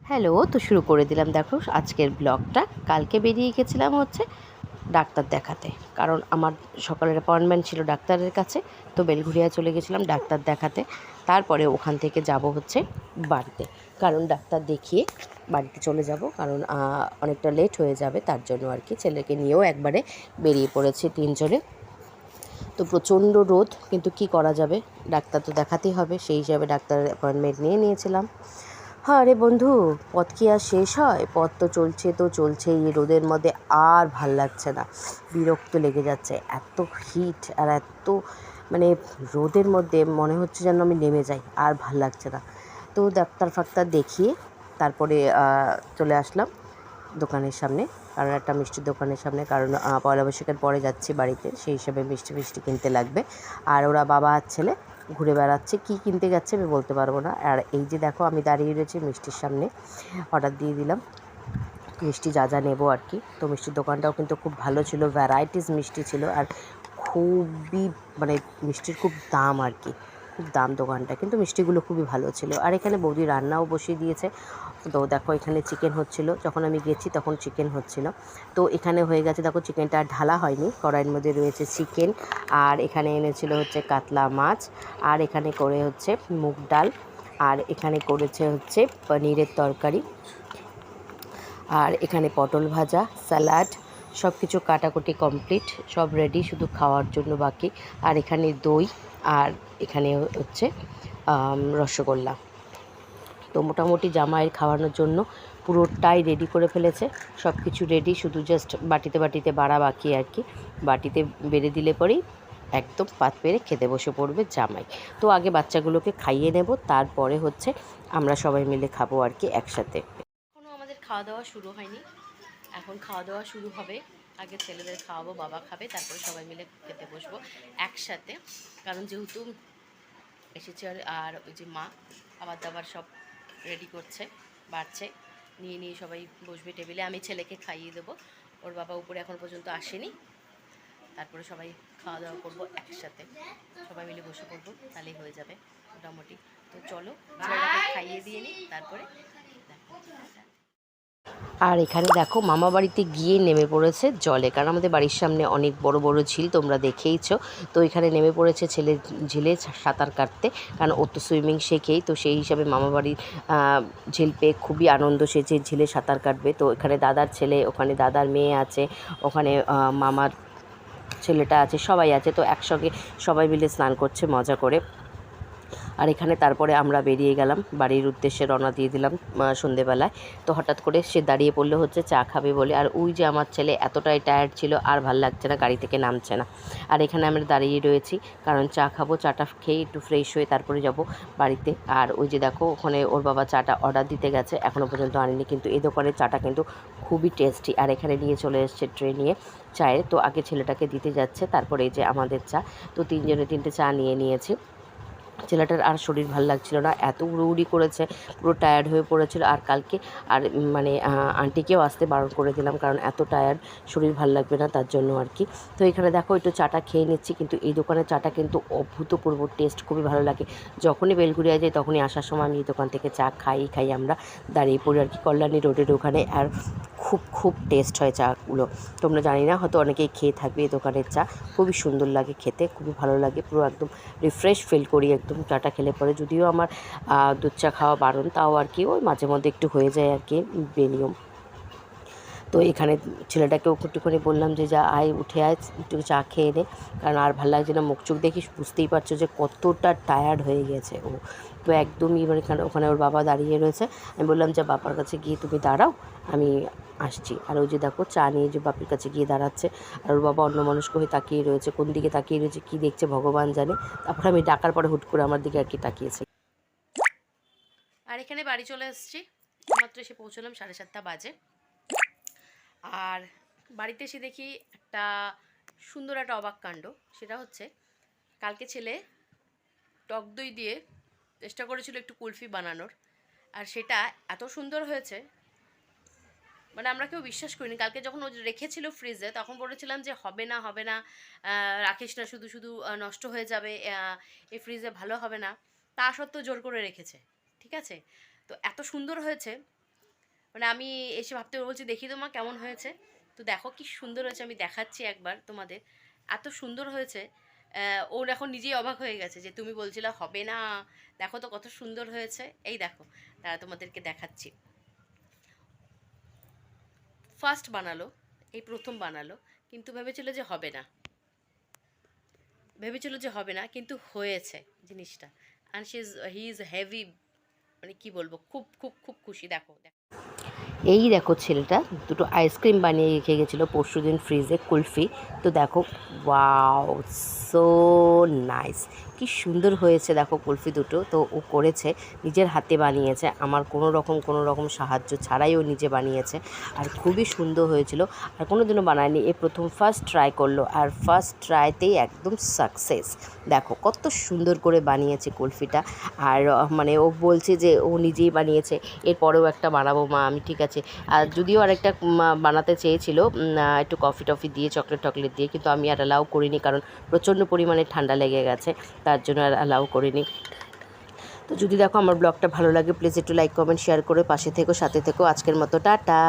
Hello, তো শুরু করে দিলাম দেখো আজকের ব্লগটা। কালকে বেরিয়ে গেছিলাম হচ্ছে ডাক্তার দেখাতে, কারণ আমার সকালের অ্যাপয়েন্টমেন্ট ছিল ডাক্তারের কাছে। তো বেলঘুরিয়া চলে গেছিলাম ডাক্তার দেখাতে। তারপরে ওখান থেকে যাব হচ্ছে বাড়িতে, কারণ ডাক্তার দেখিয়ে বাড়িতে চলে যাব, কারণ অনেকটা লেট হয়ে যাবে, তার জন্য আর কি। ছেলেকে নিয়েও একবারে বেরিয়ে পড়েছি তিনজনে। তো প্রচণ্ড রোদ, কিন্তু কি করা যাবে, ডাক্তার তো দেখাতেই হবে, সেই হিসাবে ডাক্তারের অ্যাপয়েন্টমেন্ট নিয়েছিলাম। হ্যাঁ রে বন্ধু, পথ কি আর শেষ হয়? পথ তো চলছে, তো চলছেই। এই রোদের মধ্যে আর ভাল লাগছে না, বিরক্ত লেগে যাচ্ছে। এত হিট আর এত মানে রোদের মধ্যে মনে হচ্ছে যেন আমি নেমে যাই, আর ভাল লাগছে না। তো ডাক্তার ফাক্তার দেখিয়ে তারপরে চলে আসলাম দোকানের সামনে, কারণ একটা মিষ্টির দোকানের সামনে, কারণ পয়লা বৈশাখের পরে যাচ্ছি বাড়িতে, সেই হিসাবে মিষ্টি কিনতে লাগবে। আর ওরা বাবা আর ছেলে ঘুরে বেড়াচ্ছে, কী কিনতে যাচ্ছে আমি বলতে পারবো না। আর এই যে দেখো আমি দাঁড়িয়ে রয়েছি মিষ্টির সামনে, অর্ডার দিয়ে দিলাম মিষ্টি যা যা নেবো আর কি। তো মিষ্টির দোকানটাও কিন্তু খুব ভালো ছিল, ভ্যারাইটিস মিষ্টি ছিল, আর খুবই মানে মিষ্টির খুব দাম আর কি, খুব দাম দোকানটা, কিন্তু মিষ্টিগুলো খুবই ভালো ছিল। আর এখানে বৌদি রান্নাও বসিয়ে দিয়েছে। তো দেখো এখানে চিকেন হচ্ছিল, যখন আমি গেছি তখন চিকেন হচ্ছিল। তো এখানে হয়ে গেছে, দেখো চিকেনটা আর ঢালা হয়নি, কড়াইয়ের মধ্যে রয়েছে চিকেন। আর এখানে এনেছিল হচ্ছে কাতলা মাছ, আর এখানে করে হচ্ছে মুগ ডাল, আর এখানে করেছে হচ্ছে পনিরের তরকারি, আর এখানে পটল ভাজা, স্যালাড, সব কিছু কাটাকুটি কমপ্লিট, সব রেডি, শুধু খাওয়ার জন্য বাকি। আর এখানে দই, আর এখানে হচ্ছে রসগোল্লা। তো মোটামুটি জামাইয়ের খাওয়ানোর জন্য পুরোটাই রেডি করে ফেলেছে, সব কিছু রেডি, শুধু জাস্ট বাটিতে বাড়া বাকি আর কি। বাটিতে বেড়ে দিলে পরেই একদম পাত পেরে খেতে বসে পড়বে জামাই। তো আগে বাচ্চাগুলোকে খাইয়ে নেব, তারপরে হচ্ছে আমরা সবাই মিলে খাবো আর কি একসাথে। এখনও আমাদের খাওয়া দাওয়া শুরু হয়নি, এখন খাওয়া দাওয়া শুরু হবে। আগে ছেলেদের খাওয়াবো, বাবা খাবে, তারপরে সবাই মিলে খেতে বসবো একসাথে। কারণ যেহেতু এসেছে, আর ওই যে মা খাবার দাবার সব রেডি করছে, বাড়ছে, নিয়ে সবাই বসবে টেবিলে। আমি ছেলেকে খাইয়ে দেবো, ওর বাবা উপরে এখন পর্যন্ত আসেনি। তারপরে সবাই খাওয়া দাওয়া করবো একসাথে, সবাই মিলে বসে পড়বো, তাহলেই হয়ে যাবে মোটামুটি। তো চলো ছেলেটাকে খাইয়ে দিয়ে নিই, তারপরে দেখো। আর এখানে দেখো মামা বাড়িতে গিয়ে নেমে পড়েছে জলে, কারণ আমাদের বাড়ির সামনে অনেক বড় বড় ঝিল, তোমরা দেখেইছো। তো এখানে নেমে পড়েছে ছেলে ঝিলে সাঁতার কাটতে, কারণ ও তো সুইমিং শেখেই। তো সেই হিসাবে মামা বাড়ির ঝিল পেয়ে খুবই আনন্দ, সে যে ঝিলে সাঁতার কাটবে। তো এখানে দাদার ছেলে, ওখানে দাদার মেয়ে আছে, ওখানে মামার ছেলেটা আছে, সবাই আছে। তো একসঙ্গে সবাই মিলে স্নান করছে মজা করে। আর এখানে তারপরে আমরা বেরিয়ে গেলাম, বাড়ির উদ্দেশ্যে রওনা দিয়ে দিলাম সন্ধেবেলায়। তো হঠাৎ করে সে দাঁড়িয়ে পড়লো হচ্ছে চা খাবে বলে। আর ওই যে আমার ছেলে এতটাই টায়ার্ড ছিল, আর ভাল লাগছে না, গাড়ি থেকে নামছে না। আর এখানে আমরা দাঁড়িয়ে রয়েছি, কারণ চা খাবো, চাটা খেয়ে একটু ফ্রেশ হয়ে তারপরে যাব বাড়িতে। আর ওই যে দেখো ওখানে ওর বাবা চাটা অর্ডার দিতে গেছে, এখনও পর্যন্ত আনেনি, কিন্তু এই দোকানের চাটা কিন্তু খুবই টেস্টি। আর এখানে নিয়ে চলে এসছে ট্রে নিয়ে চায়ের। তো আগে ছেলেটাকে দিতে যাচ্ছে, তারপরে এই যে আমাদের চা। তো তিনজনে তিনটে চা নিয়েছি। ছেলেটার আর শরীর ভালো লাগছিল না, এত উড়ি করেছে, পুরো টায়ার্ড হয়ে পড়েছিল। আর কালকে আর মানে আন্টিকেও আসতে বারণ করে দিলাম, কারণ এত টায়ার্ড, শরীর ভালো লাগবে না তার জন্য আর কি। তো এখানে দেখো একটু চাটা খেয়ে নিচ্ছি, কিন্তু এই দোকানের চাটা কিন্তু অভূতপূর্ব টেস্ট, খুবই ভালো লাগে। যখনই বেলঘুরিয়া যাই তখনই আসার সময় আমি এই দোকান থেকে চা খাই আমরা, দাঁড়িয়ে পড়ি আর কি, কল্যাণী রোডের ওখানে। আর খুব টেস্ট হয় চাগুলো, তোমরা জানি না হয়তো অনেকেই খেয়ে থাকবে। এই দোকানের চা খুবই সুন্দর লাগে খেতে, খুবই ভালো লাগে, পুরো একদম রিফ্রেশ ফিল করি একদম চাটা খেলে পরে। যদিও আমার দুধ চা খাওয়া বারণ, তাও আর কি ওই মাঝে মধ্যে একটু হয়ে যায় আর কি বেনিয়ম। তো এখানে ছেলেটাকেও একটুখানি বললাম যে যা আয়, উঠে আয়, একটু চা খেয়ে নে, কারণ আর ভালো লাগছে না। মুখ চোখ দেখি বুঝতেই পারছো যে কতটা টায়ার্ড হয়ে গেছে ও। তো একদমই মানে ওখানে ওর বাবা দাঁড়িয়ে রয়েছে, আমি বললাম যে বাবার কাছে গিয়ে তুমি দাঁড়াও, আমি আসছি। আর ওই যে দেখো চা নিয়ে যে বাপির কাছে গিয়ে দাঁড়াচ্ছে, আর ওর বাবা অন্যমনস্ক হয়ে তাকিয়ে রয়েছে, কোন দিকে তাকিয়ে রয়েছে কী দেখছে ভগবান জানে। তারপর আমি ডাকার পরে হুট করে আমার দিকে আর কি তাকিয়েছে। আর এখানে বাড়ি চলে এসেছি, মাত্র এসে পৌঁছলাম, 7:30 বাজে। আর বাড়িতে এসে দেখি একটা সুন্দর একটা অবাক কাণ্ড। সেটা হচ্ছে কালকে ছেলে টক দই দিয়ে চেষ্টা করেছিল একটু কুলফি বানানোর, আর সেটা এত সুন্দর হয়েছে, মানে আমরা কেউ বিশ্বাস করিনি। কালকে যখন ও রেখেছিল ফ্রিজে, তখন বলেছিলাম যে হবে না, রাখিস না, শুধু শুধু নষ্ট হয়ে যাবে, এই ফ্রিজে ভালো হবে না। তা সত্ত্বেও জোর করে রেখেছে, ঠিক আছে। তো এত সুন্দর হয়েছে, মানে আমি এসে ভাবতে বলছি দেখি তো মা কেমন হয়েছে। তো দেখো কি সুন্দর হয়েছে, আমি দেখাচ্ছি একবার তোমাদের, এত সুন্দর হয়েছে। ওর এখন নিজেই অবাক হয়ে গেছে যে তুমি বলছিলে হবে না, দেখো তো কত সুন্দর হয়েছে। এই দেখো, তারা তোমাদেরকে দেখাচ্ছি। ফার্স্ট বানালো, এই প্রথম বানালো, কিন্তু ভেবেছিল যে হবে না কিন্তু হয়েছে জিনিসটা। অ্যান্ড হি ইজ হেভি, মানে কি বলবো, খুব খুব খুব খুশি। দেখো দেখো, এই দেখো ছেলেটা দুটো আইসক্রিম বানিয়ে রেখে গেছিলো পরশুদিন ফ্রিজে, কুলফি। তো দেখো, ওয়াও, সো নাইস, কি সুন্দর হয়েছে দেখো কুলফি দুটো। তো ও করেছে, নিজের হাতে বানিয়েছে, আমার কোনো রকম সাহায্য ছাড়াই ও নিজে বানিয়েছে, আর খুবই সুন্দর হয়েছিল। আর কোনো দিনও বানায়নি, এই প্রথম ফার্স্ট ট্রাই করলো, আর ফার্স্ট ট্রাইতেই একদম সাকসেস। দেখো কত সুন্দর করে বানিয়েছে কুলফিটা। আর মানে ও বলছে যে ও নিজেই বানিয়েছে, এরপরেও একটা বানাবো মা। আমি ঠিক আছে। আর যদিও আরেকটা বানাতে চেয়েছিল, একটু কফি টফি দিয়ে, চকলেট দিয়ে, কিন্তু আমি আর অ্যালাউ করিনি, কারণ প্রচণ্ড পরিমাণে ঠান্ডা লেগে গেছে, তার জন্য আর অ্যালাউ করিনি। তো যদি দেখো আমার ব্লগটা ভালো লাগে, প্লিজ একটু লাইক কমেন্ট শেয়ার করে পাশে থেকো, সাথে থেকো। আজকের মতো টাটা।